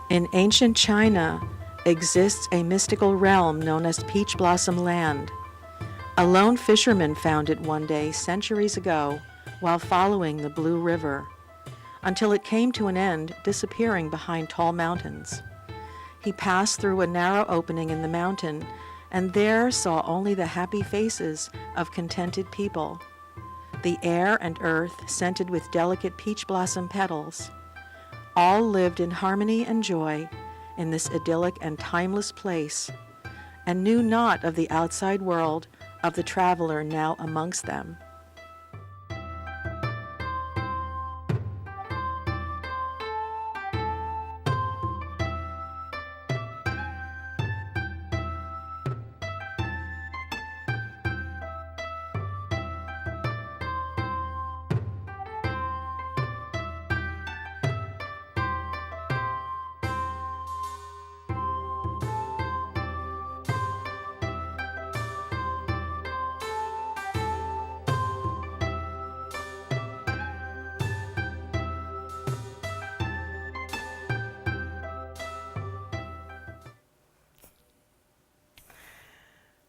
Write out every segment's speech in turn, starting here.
In ancient China exists a mystical realm known as Peach Blossom Land. A lone fisherman found it one day centuries ago while following the Blue River, until it came to an end, disappearing behind tall mountains. He passed through a narrow opening in the mountain and there saw only the happy faces of contented people, the air and earth scented with delicate peach blossom petals. All lived in harmony and joy in this idyllic and timeless place, and knew not of the outside world of the traveler now amongst them.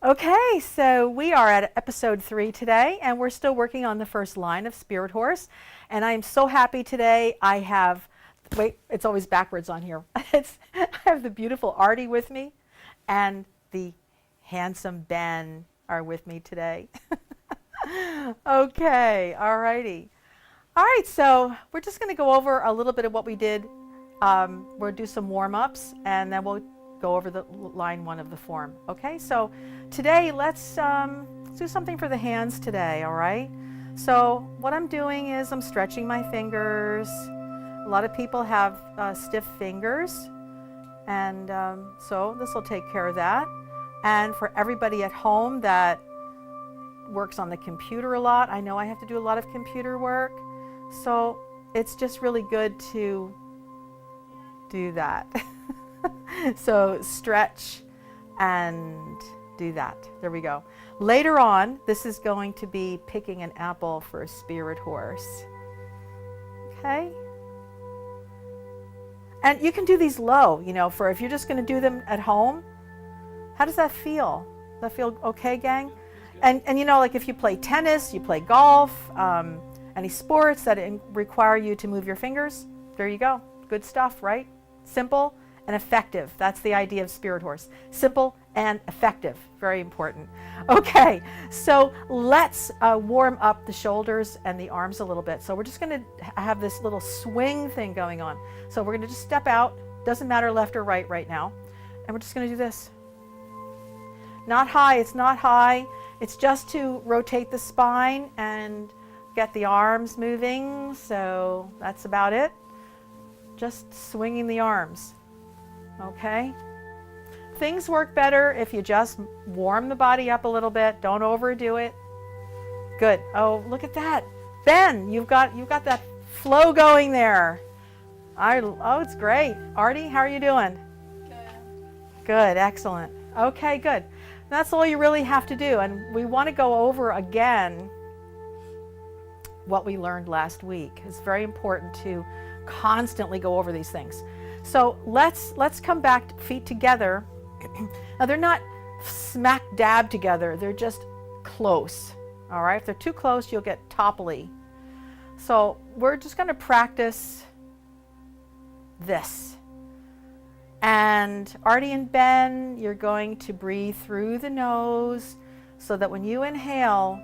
Okay, so we are at episode 3 today, and we're still working on the first line of Spirit Horse. And I'm so happy today. I have, wait, it's always backwards on here. I have the beautiful Artie with me, and the handsome Ben are with me today. Okay, all righty. All right, so we're just going to go over a little bit of what we did. We'll do some warm-ups, and then we'll go over the line 1 of the form. Okay, so today let's do something for the hands today, all right? So what I'm doing is I'm stretching my fingers. A lot of people have stiff fingers, and so this will take care of that. And for everybody at home that works on the computer a lot, I know I have to do a lot of computer work, so it's just really good to do that. So stretch and do that. There we go. Later on, this is going to be picking an apple for a spirit horse. Okay? And you can do these low, you know, for if you're just going to do them at home. How does that feel? Does that feel okay, gang? And you know, like if you play tennis, you play golf, any sports that require you to move your fingers, there you go. Good stuff, right? Simple and effective. That's the idea of Spirit Horse. Simple and effective. Very important. Okay, so let's warm up the shoulders and the arms a little bit. So we're just going to have this little swing thing going on. So we're going to just step out. Doesn't matter left or right now. And we're just going to do this. Not high. It's not high. It's just to rotate the spine and get the arms moving. So that's about it. Just swinging the arms. Okay? Things work better if you just warm the body up a little bit. Don't overdo it. Good. Oh, look at that. Ben, you've got that flow going there. Oh, it's great. Artie, how are you doing? Good. Good. Excellent. Okay, good. That's all you really have to do. And we want to go over again what we learned last week. It's very important to constantly go over these things. So let's come back, feet together. Now they're not smack dab together, they're just close. All right, if they're too close, you'll get topply. So we're just going to practice this. And Artie and Ben, you're going to breathe through the nose so that when you inhale,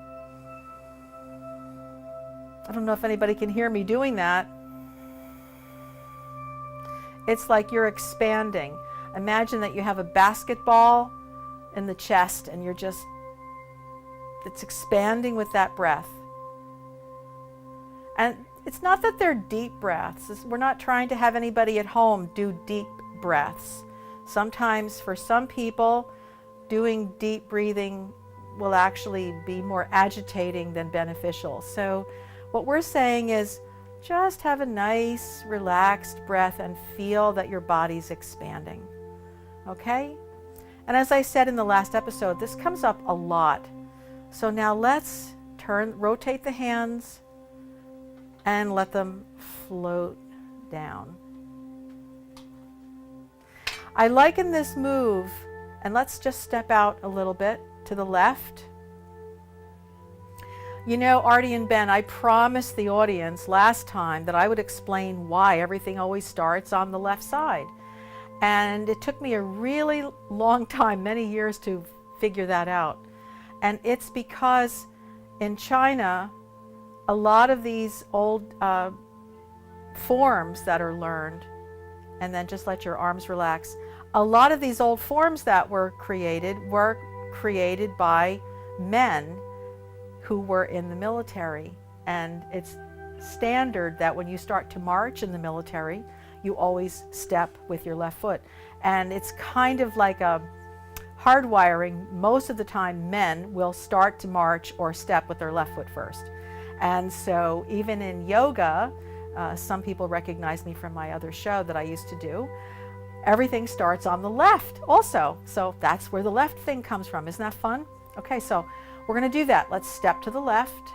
I don't know if anybody can hear me doing that. It's like you're expanding. Imagine that you have a basketball in the chest and it's expanding with that breath. And it's not that they're deep breaths. We're not trying to have anybody at home do deep breaths. Sometimes for some people, doing deep breathing will actually be more agitating than beneficial. So what we're saying is, just have a nice, relaxed breath and feel that your body's expanding. Okay? And as I said in the last episode, this comes up a lot. So now let's rotate the hands and let them float down. I liken this move, and let's just step out a little bit to the left. You know, Artie and Ben, I promised the audience last time that I would explain why everything always starts on the left side. And it took me a really long time, many years, to figure that out. And it's because in China, a lot of these old forms that are learned, and then just let your arms relax. A lot of these old forms that were created by men who were in the military. And it's standard that when you start to march in the military, you always step with your left foot. And it's kind of like a hardwiring. Most of the time, men will start to march or step with their left foot first. And so even in yoga, some people recognize me from my other show that I used to do. Everything starts on the left also. So that's where the left thing comes from. Isn't that fun? Okay, so we're going to do that. Let's step to the left.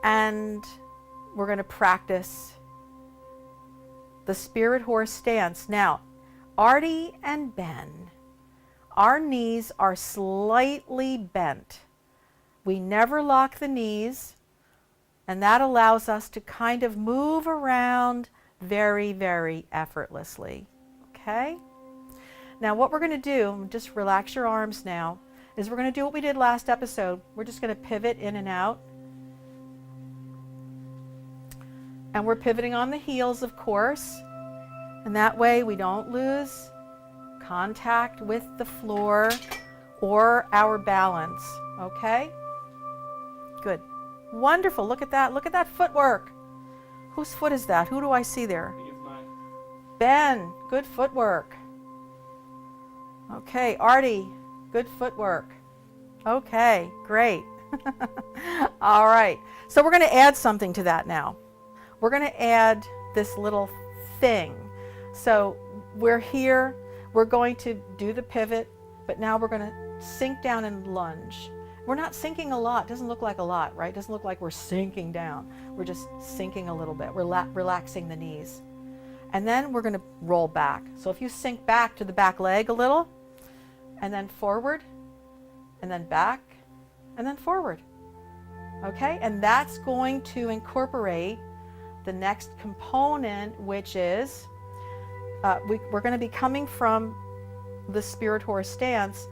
And we're going to practice the spirit horse stance. Now, Artie and Ben, our knees are slightly bent. We never lock the knees, and that allows us to kind of move around very, very effortlessly. Okay? Now what we're going to do, just relax your arms now, is we're going to do what we did last episode. We're just going to pivot in and out. And we're pivoting on the heels, of course. And that way we don't lose contact with the floor or our balance. Okay? Good. Wonderful. Look at that. Look at that footwork. Whose foot is that? Who do I see there? I think it's mine. Ben. Good footwork. Okay. Artie. Good footwork. Okay. Great. All right. So we're going to add something to that now. We're going to add this little thing. So we're here. We're going to do the pivot, but now we're going to sink down and lunge. We're not sinking a lot. It doesn't look like a lot, right? It doesn't look like we're sinking down. We're just sinking a little bit. We're relaxing the knees. And then we're going to roll back. So if you sink back to the back leg a little, and then forward, and then back, and then forward. Okay? And that's going to incorporate the next component, which is we're going to be coming from the spirit horse stance,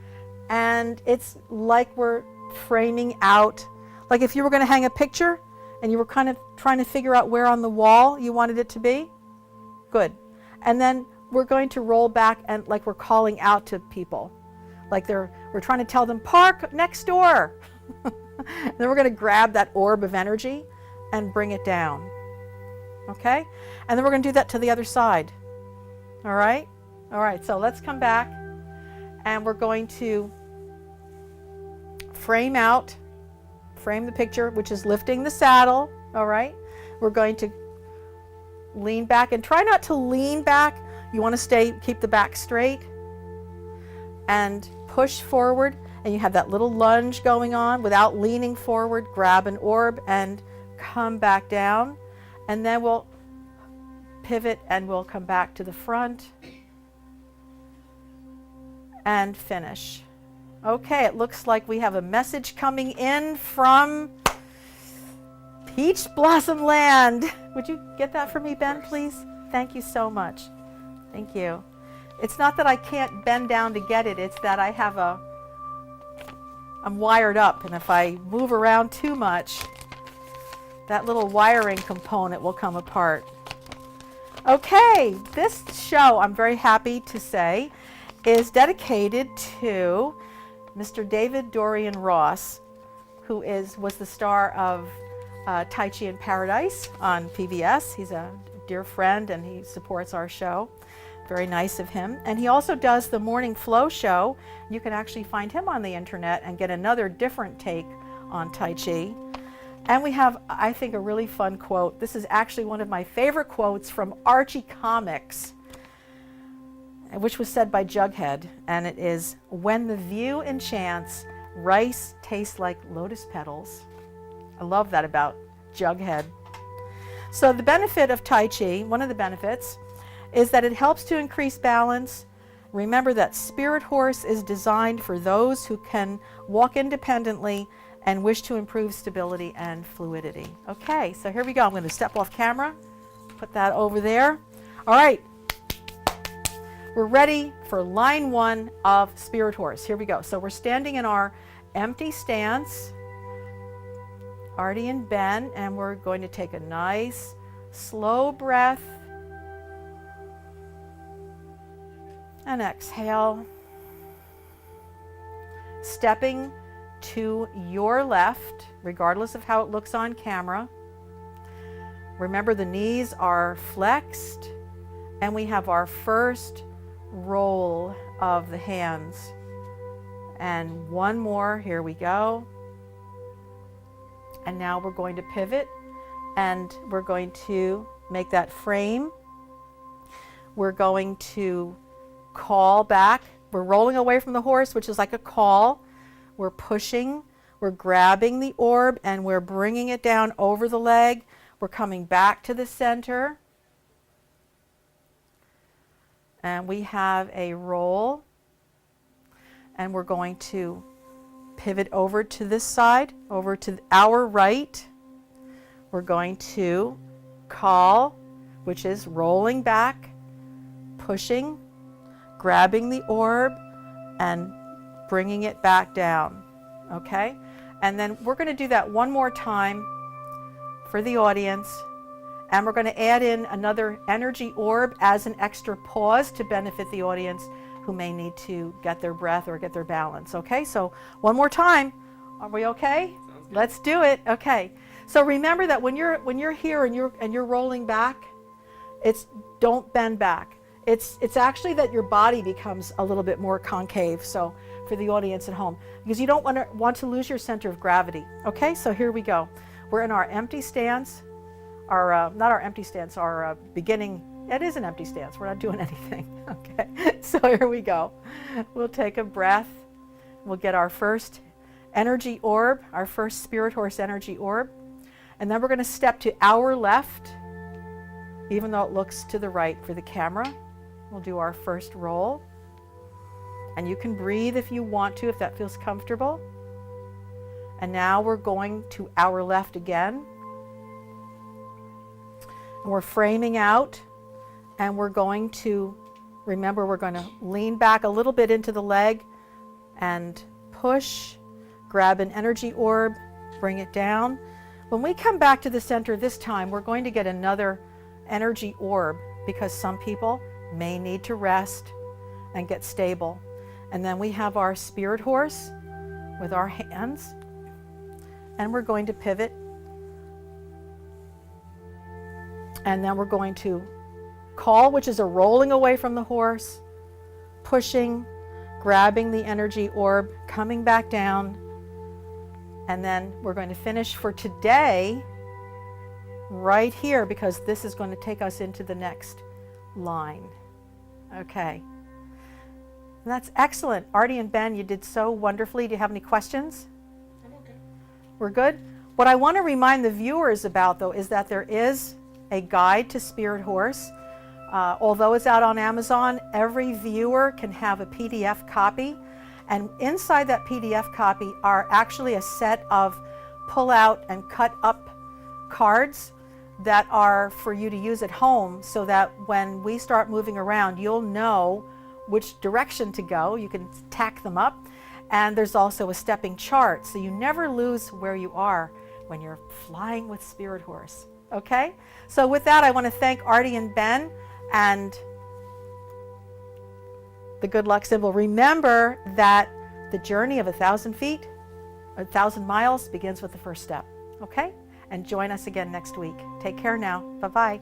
and it's like we're framing out, like if you were going to hang a picture and you were kind of trying to figure out where on the wall you wanted it to be. Good. And then we're going to roll back and like we're calling out to people, like we're trying to tell them park next door. And then we're going to grab that orb of energy and bring it down. Okay? And then we're going to do that to the other side. All right? All right, so let's come back and we're going to frame the picture, which is lifting the saddle. All right? We're going to lean back and try not to lean back. You want to keep the back straight and push forward, and you have that little lunge going on without leaning forward. Grab an orb and come back down, and then we'll pivot and we'll come back to the front and finish. Okay, it looks like we have a message coming in from Peach Blossom Land. Would you get that for me, Ben, please? Thank you so much. Thank you. It's not that I can't bend down to get it, it's that I'm wired up, and if I move around too much, that little wiring component will come apart. Okay, this show, I'm very happy to say, is dedicated to Mr. David Dorian Ross, who was the star of Tai Chi in Paradise on PBS. He's a dear friend and he supports our show. Very nice of him. And he also does the Morning Flow show. You can actually find him on the internet and get another different take on Tai Chi. And we have, I think, a really fun quote. This is actually one of my favorite quotes from Archie Comics, which was said by Jughead, and it is, "When the view enchants, rice tastes like lotus petals." I love that about Jughead. So the benefit of Tai Chi, one of the benefits, is that it helps to increase balance. Remember that Spirit Horse is designed for those who can walk independently and wish to improve stability and fluidity. Okay, so here we go. I'm going to step off camera, put that over there. All right, we're ready for line 1 of Spirit Horse. Here we go. So we're standing in our empty stance, Artie and Ben, and we're going to take a nice, slow breath. And exhale. Stepping to your left, regardless of how it looks on camera. Remember, the knees are flexed, and we have our first roll of the hands. And one more, here we go. And now we're going to pivot, and we're going to make that frame. We're going to call back. We're rolling away from the horse, which is like a call. We're pushing, we're grabbing the orb, and we're bringing it down over the leg. We're coming back to the center. And we have a roll. And we're going to pivot over to this side, over to our right. We're going to call, which is rolling back, pushing, grabbing the orb, and bringing it back down. Okay? And then we're going to do that one more time for the audience. And we're going to add in another energy orb as an extra pause to benefit the audience who may need to get their breath or get their balance. Okay? So one more time. Are we okay? Let's do it. Okay. So remember that when you're here and you're rolling back, don't bend back. It's actually that your body becomes a little bit more concave, so for the audience at home, because you don't want to lose your center of gravity. Okay, so here we go. We're in our empty stance, not our empty stance, our beginning. It is an empty stance. We're not doing anything. Okay, so here we go. We'll take a breath. We'll get our first energy orb, our first Spirit Horse energy orb, and then we're going to step to our left, even though it looks to the right for the camera. We'll do our first roll. And you can breathe if you want to, if that feels comfortable. And now we're going to our left again. And we're framing out. And we're going to, remember, we're going to lean back a little bit into the leg and push, grab an energy orb, bring it down. When we come back to the center this time, we're going to get another energy orb, because some people may need to rest and get stable. And then we have our Spirit Horse with our hands, and we're going to pivot. And then we're going to call, which is a rolling away from the horse, pushing, grabbing the energy orb, coming back down. And then we're going to finish for today right here, because this is going to take us into the next line. Okay. And that's excellent. Artie and Ben, you did so wonderfully. Do you have any questions? I'm okay. We're good? What I want to remind the viewers about, though, is that there is a guide to Spirit Horse. Although it's out on Amazon, every viewer can have a PDF copy. And inside that PDF copy are actually a set of pull out and cut up cards that are for you to use at home, so that when we start moving around, you'll know which direction to go. You can tack them up. And there's also a stepping chart, so you never lose where you are when you're flying with Spirit Horse. Okay? So with that, I want to thank Artie and Ben and the good luck symbol. Remember that the journey of 1,000 feet, 1,000 miles begins with the first step. Okay? And join us again next week. Take care now. Bye-bye.